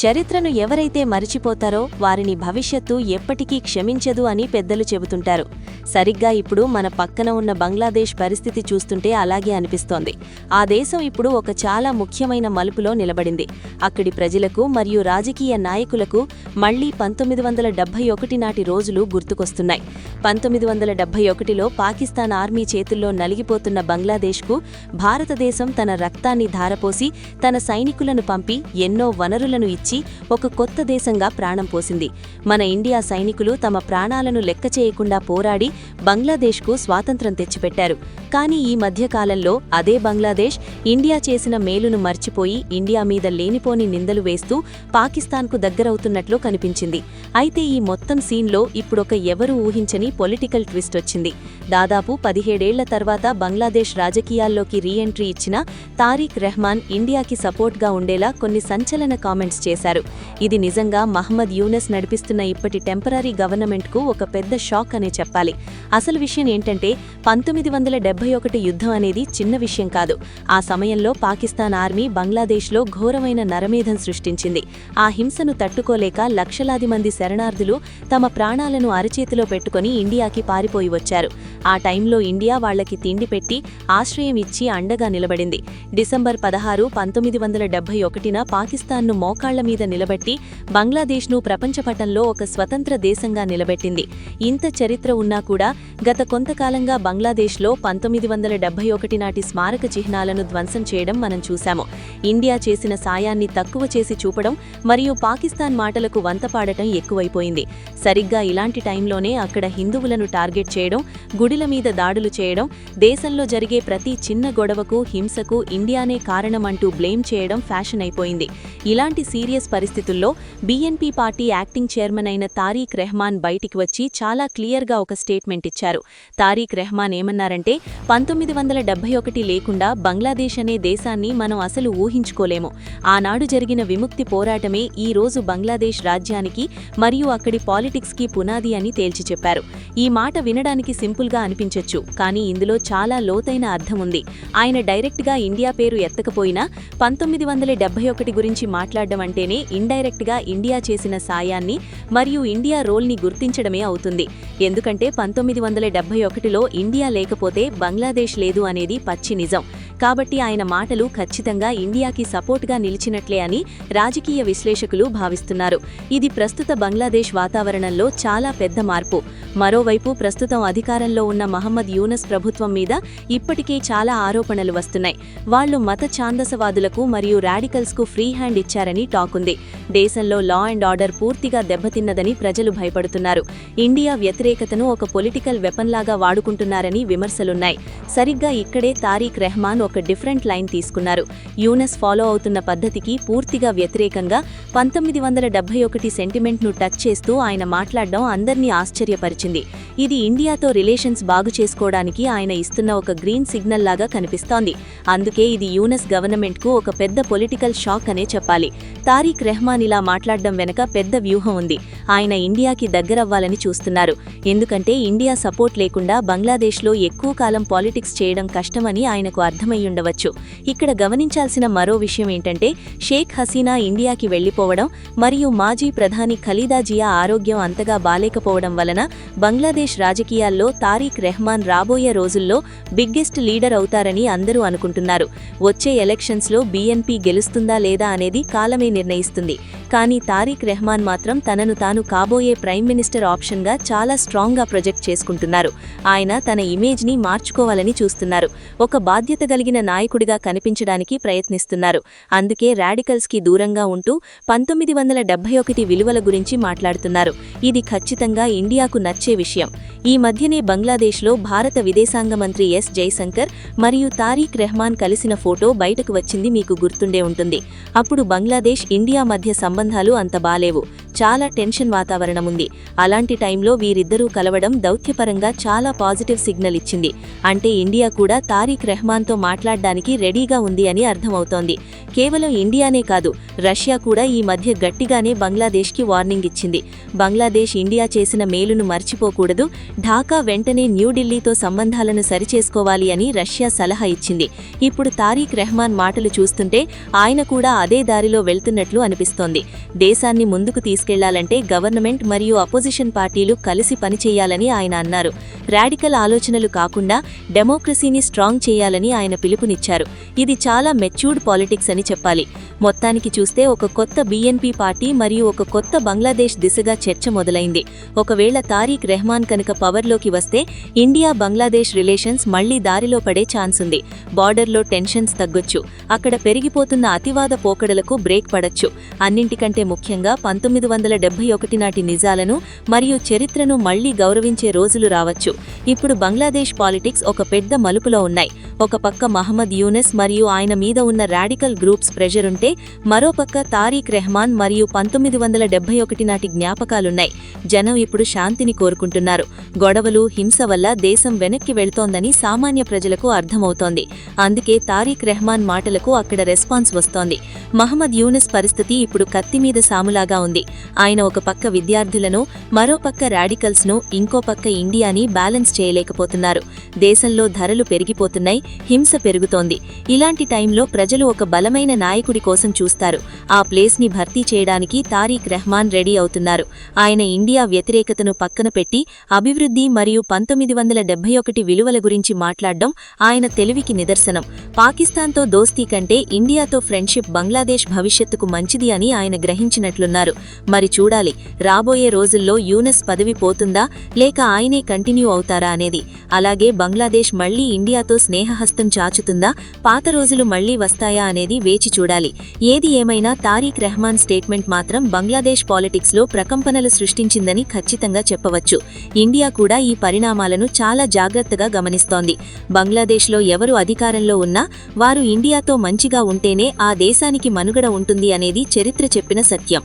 చరిత్రను ఎవరైతే మరిచిపోతారో వారిని భవిష్యత్తు ఎప్పటికీ క్షమించదు అని పెద్దలు చెబుతుంటారు. సరిగ్గా ఇప్పుడు మన పక్కన ఉన్న బంగ్లాదేశ్ పరిస్థితి చూస్తుంటే అలాగే అనిపిస్తోంది. ఆ దేశం ఇప్పుడు ఒక చాలా ముఖ్యమైన మలుపులో నిలబడింది. అక్కడి ప్రజలకు మరియు రాజకీయ నాయకులకు మళ్లీ 1971 నాటి రోజులు గుర్తుకొస్తున్నాయి. 1971లో పాకిస్తాన్ ఆర్మీ చేతుల్లో నలిగిపోతున్న బంగ్లాదేశ్కు భారతదేశం తన రక్తాన్ని ధారపోసి తన సైనికులను పంపి ఎన్నో వనరులను ఇచ్చి ఒక కొత్త దేశంగా ప్రాణం పోసింది. మన ఇండియా సైనికులు తమ ప్రాణాలను లెక్క చేయకుండా పోరాడి బంగ్లాదేశ్కు స్వాతంత్ర్యం తెచ్చిపెట్టారు. కానీ ఈ మధ్యకాలంలో అదే బంగ్లాదేశ్ ఇండియా చేసిన మేలును మర్చిపోయి ఇండియా మీద లేనిపోని నిందలు వేస్తూ పాకిస్తాన్కు దగ్గరవుతున్నట్లు కనిపించింది. అయితే ఈ మొత్తం సీన్లో ఇప్పుడొక ఎవరూ ఊహించని పొలిటికల్ ట్విస్ట్ వచ్చింది. దాదాపు 17 ఏళ్ల తర్వాత బంగ్లాదేశ్ రాజకీయాల్లోకి రీఎంట్రీ ఇచ్చిన తారీక్ రెహమాన్ ఇండియాకి సపోర్ట్గా ఉండేలా కొన్ని సంచలన కామెంట్స్ చేశారు. ఇది నిజంగా మహ్మద్ యూనస్ నడిపిస్తున్న ఇప్పటి టెంపరరీ గవర్నమెంట్కు ఒక పెద్ద షాక్ అనే చెప్పాలి. అసలు విషయం ఏంటంటే 1971 యుద్ధం అనేది చిన్న విషయం కాదు. ఆ సమయంలో పాకిస్తాన్ ఆర్మీ బంగ్లాదేశ్లో ఘోరమైన నరమేధం సృష్టించింది. ఆ హింసను తట్టుకోలేక లక్షలాది మంది శరణార్థులు తమ ప్రాణాలను అరచేతిలో పెట్టుకుని ఇండియాకి పారిపోయి వచ్చారు. ఆ టైంలో ఇండియా వాళ్లకి తిండి పెట్టి ఆశ్రయం ఇచ్చి అండగా నిలబడింది. డిసెంబర్ 16, 1971న పాకిస్తాన్ను మోకాళ్ల మీద నిలబెట్టి బంగ్లాదేశ్ను ప్రపంచపటంలో ఒక స్వతంత్ర దేశంగా నిలబెట్టింది. ఇంత చరిత్ర ఉన్నా కూడా గత కొంతకాలంగా బంగ్లాదేశ్లో 1971 నాటి స్మారక చిహ్నాలను ధ్వంసం చేయడం మనం చూశాము. ఇండియా చేసిన సాయాన్ని తక్కువ చేసి చూపడం మరియు పాకిస్తాన్ మాటలకు వంతపాడటం ఎక్కువైపోయింది. సరిగ్గా ఇలాంటి టైంలోనే అక్కడ హిందువులను టార్గెట్ చేయడం, గుడిల మీద దాడులు చేయడం, దేశంలో జరిగే ప్రతి చిన్న గొడవకు హింసకు ఇండియానే కారణమంటూ బ్లేమ్ చేయడం ఫ్యాషన్ అయిపోయింది. ఇలాంటి సీరియస్ పరిస్థితుల్లో బీఎన్పీ పార్టీ యాక్టింగ్ చైర్మన్ అయిన తారీక్ రెహమాన్ బయటికి వచ్చి చాలా క్లియర్గా ఒక స్టేట్మెంట్ ఇచ్చారు. తారీక్ రెహమాన్ ఏమన్నారంటే 1971 లేకుండా బంగ్లాదేశ్ అనే దేశాన్ని మనం అసలు ఊహించుకోలేము. ఆనాడు జరిగిన విముక్తి పోరాటమే ఈ రోజు బంగ్లాదేశ్ రాజ్యానికి మరియు అక్కడి పాలిటిక్స్కి పునాది అని తేల్చి చెప్పారు. ఈ మాట వినడానికి సింపుల్గా అనిపించొచ్చు, కానీ ఇందులో చాలా లోతైన అర్థం ఉంది. ఆయన డైరెక్ట్గా ఇండియా పేరు ఎత్తకపోయినా 1971 గురించి మాట్లాడడం అంటేనే ఇండైరెక్ట్గా ఇండియా చేసిన సాయాన్ని మరియు ఇండియా రోల్ని గుర్తించడమే అవుతుంది. ఎందుకంటే 1971లో ఇండియా లేకపోతే బంగ్లాదేశ్ లేదు అనేది పచ్చి నిజం. కాబట్టి ఆయన మాటలు ఖచ్చితంగా ఇండియాకి సపోర్ట్గా నిలిచినట్లే అని రాజకీయ విశ్లేషకులు భావిస్తున్నారు. ఇది ప్రస్తుత బంగ్లాదేశ్ వాతావరణంలో చాలా పెద్ద మార్పు. మరోవైపు ప్రస్తుతం అధికారంలో ఉన్న మహ్మద్ యూనస్ ప్రభుత్వం మీద ఇప్పటికే చాలా ఆరోపణలు వస్తున్నాయి. వాళ్లు మత ఛాందసవాదులకు మరియు రాడికల్స్కు ఫ్రీ హ్యాండ్ ఇచ్చారని టాక్ ఉంది. దేశంలో లా అండ్ ఆర్డర్ పూర్తిగా దెబ్బతిన్నదని ప్రజలు భయపడుతున్నారు. ఇండియా వ్యతిరేకతను ఒక పొలిటికల్ వెపన్లాగా వాడుకుంటున్నారని విమర్శలున్నాయి. సరిగ్గా ఇక్కడే తారీక్ రెహమాన్ ఒక డిఫరెంట్ లైన్ తీసుకున్నారు. యూనస్ ఫాలో అవుతున్న పద్ధతికి పూర్తిగా వ్యతిరేకంగా 1971 సెంటిమెంట్ను టచ్ చేస్తూ ఆయన మాట్లాడడం అందర్నీ ఆశ్చర్యపరిచింది. ఇది ఇండియాతో రిలేషన్స్ బాగు చేసుకోవడానికి ఆయన ఇస్తున్న ఒక గ్రీన్ సిగ్నల్ లాగా కనిపిస్తోంది. అందుకే ఇది యూనస్ గవర్నమెంట్కు ఒక పెద్ద పొలిటికల్ షాక్ అనే చెప్పాలి. తారీక్ రెహమాన్ ఇలా మాట్లాడడం వెనక పెద్ద వ్యూహం ఉంది. ఆయన ఇండియాకి దగ్గరవ్వాలని చూస్తున్నారు. ఎందుకంటే ఇండియా సపోర్ట్ లేకుండా బంగ్లాదేశ్లో ఎక్కువ కాలం పాలిటిక్స్ చేయడం కష్టమని ఆయనకు అర్థమయ్యుండవచ్చు. ఇక్కడ గమనించాల్సిన మరో విషయం ఏంటంటే షేక్ హసీనా ఇండియాకి వెళ్లిపోవడం మరియు మాజీ ప్రధాని ఖలీదా జియా ఆరోగ్యం అంతగా బాలేకపోవడం వలన బంగ్లాదేశ్ రాజకీయాల్లో తారీక్ రెహమాన్ రాబోయే రోజుల్లో బిగ్గెస్ట్ లీడర్ అవుతారని అందరూ అనుకుంటున్నారు. వచ్చే ఎలక్షన్స్లో బీఎన్పీ గెలుస్తుందా లేదా అనేది కాలమే నిర్ణయిస్తుంది. కానీ తారీక్ రెహమాన్ మాత్రం తనను తాను కాబోయే ప్రైమ్ మినిస్టర్ ఆప్షన్గా చాలా స్ట్రాంగ్గా ప్రొజెక్ట్ చేసుకుంటున్నారు. ఆయన తన ఇమేజ్ని మార్చుకోవాలని చూస్తున్నారు. ఒక బాధ్యత కలిగిన నాయకుడిగా కనిపించడానికి ప్రయత్నిస్తున్నారు. అందుకే రాడికల్స్కి దూరంగా ఉంటూ 1971 విలువల గురించి మాట్లాడుతున్నారు. ఇది ఖచ్చితంగా ఇండియాకు నచ్చే విషయం. ఈ మధ్యనే బంగ్లాదేశ్లో భారత విదేశాంగ మంత్రి ఎస్ జైశంకర్ మరియు తారీక్ రెహమాన్ కలిసిన ఫోటో బయటకు వచ్చింది, మీకు గుర్తుండే ఉంటుంది. అప్పుడు బంగ్లాదేశ్ ఇండియా మధ్య సంబంధాలు అంత బాలేవు. చాలా టెన్షన్ వాతావరణం ఉంది. అలాంటి టైంలో వీరిద్దరూ కలవడం దౌత్యపరంగా చాలా పాజిటివ్ సిగ్నల్ ఇచ్చింది. అంటే ఇండియా కూడా తారిక్ రెహమాన్తో మాట్లాడడానికి రెడీగా ఉంది అని అర్థమవుతోంది. కేవలం ఇండియానే కాదు, రష్యా కూడా ఈ మధ్య గట్టిగానే బంగ్లాదేశ్కి వార్నింగ్ ఇచ్చింది. బంగ్లాదేశ్ ఇండియా చేసిన మేలును మర్చిపోకూడదు, ఢాకా వెంటనే న్యూఢిల్లీతో సంబంధాలను సరిచేసుకోవాలి అని రష్యా సలహా ఇచ్చింది. ఇప్పుడు తారిక్ రెహమాన్ మాటలు చూస్తుంటే ఆయన కూడా అదే దారిలో వెళ్తున్నట్లు అనిపిస్తోంది. దేశాన్ని ముందుకు తీసుకెళ్లాలంటే గవర్నమెంట్ మరియు అపోజిషన్ పార్టీలు కలిసి పనిచేయాలని ఆయన అన్నారు. రాడికల్ ఆలోచనలు కాకుండా డెమోక్రసీని స్ట్రాంగ్ చేయాలని ఆయన పిలుపునిచ్చారు. ఇది చాలా మెచ్యూర్డ్ పాలిటిక్స్ అని చెప్పాలి. మొత్తానికి చూస్తే ఒక కొత్త బీఎన్పీ పార్టీ మరియు ఒక కొత్త బంగ్లాదేశ్ దిశగా చర్చ మొదలైంది. ఒకవేళ తారిక్ రెహమాన్ కనుక పవర్లోకి వస్తే ఇండియా బంగ్లాదేశ్ రిలేషన్స్ మళ్లీ దారిలో పడే ఛాన్స్ ఉంది. బార్డర్లో టెన్షన్స్ తగ్గొచ్చు, అక్కడ పెరిగిపోతున్న అతివాద పోకడలకు బ్రేక్ పడొచ్చు. అన్నింటికంటే ముఖ్యంగా 1971 నాటి నిజాలను మరియు చరిత్రను మళ్లీ గౌరవించే రోజులు రావచ్చు. ఇప్పుడు బంగ్లాదేశ్ పాలిటిక్స్ ఒక పెద్ద మలుపులో ఉన్నాయి. ఒక పక్క మహమ్మద్ యూనస్ మరియు ఆయన మీద ఉన్న రాడికల్ గ్రూప్స్ ప్రెషర్ ఉంటే, మరోపక్క తారిక్ రెహమాన్ మరియు 1971 నాటి జ్ఞాపకాలున్నాయి. జనం ఇప్పుడు శాంతిని కోరుకుంటున్నారు. గొడవలు, హింస వల్ల దేశం వెనక్కి వెళ్తోందని సామాన్య ప్రజలకు అర్థమవుతోంది. అందుకే తారిక్ రెహమాన్ మాటలకు అక్కడ రెస్పాన్స్ వస్తోంది. మహమ్మద్ యూనస్ పరిస్థితి ఇప్పుడు కత్తిమీద సాములాగా ఉంది. ఆయన ఒక పక్క విద్యార్థులను, మరో పక్క రాడికల్స్ను, ఇంకో పక్క ఇండియాని బ్యాలెన్స్ చేయలేకపోతున్నారు. దేశంలో ధరలు పెరిగిపోతున్నాయి, హింస పెరుగుతోంది. ఇలాంటి టైంలో ప్రజలు ఒక బలమైన నాయకుడి కోసం చూస్తారు. ఆ ప్లేస్ని భర్తీ చేయడానికి తారిక్ రెహమాన్ రెడీ అవుతున్నారు. ఆయన ఇండియా వ్యతిరేకతను పక్కన పెట్టి అభివృద్ధి మరియు 1971 విలువల గురించి మాట్లాడడం ఆయన తెలివికి నిదర్శనం. పాకిస్తాన్తో దోస్తీ కంటే ఇండియాతో ఫ్రెండ్షిప్ బంగ్లాదేశ్ భవిష్యత్తుకు మంచిది అని ఆయన గ్రహించినట్లున్నారు. మరి చూడాలి, రాబోయే రోజుల్లో యూనస్ పదవి పోతుందా లేక ఆయనే కంటిన్యూ అవుతారా అనేది. అలాగే బంగ్లాదేశ్ మళ్లీ ఇండియాతో స్నేహహస్తం చాచుతుందా, పాత రోజులు మళ్లీ వస్తాయా అనేది వేచి చూడాలి. ఏది ఏమైనా తారిక్ రెహమాన్ స్టేట్మెంట్ మాత్రం బంగ్లాదేశ్ పాలిటిక్స్లో ప్రకంపనలు సృష్టించిందని ఖచ్చితంగా చెప్పవచ్చు. ఇండియా కూడా ఈ పరిణామాలను చాలా జాగ్రత్తగా గమనిస్తోంది. బంగ్లాదేశ్లో ఎవరు అధికారంలో ఉన్నా వారు ఇండియాతో మంచిగా ఉంటేనే ఆ దేశానికి మనుగడ ఉంటుంది అనేది చరిత్ర చెప్పిన సత్యం.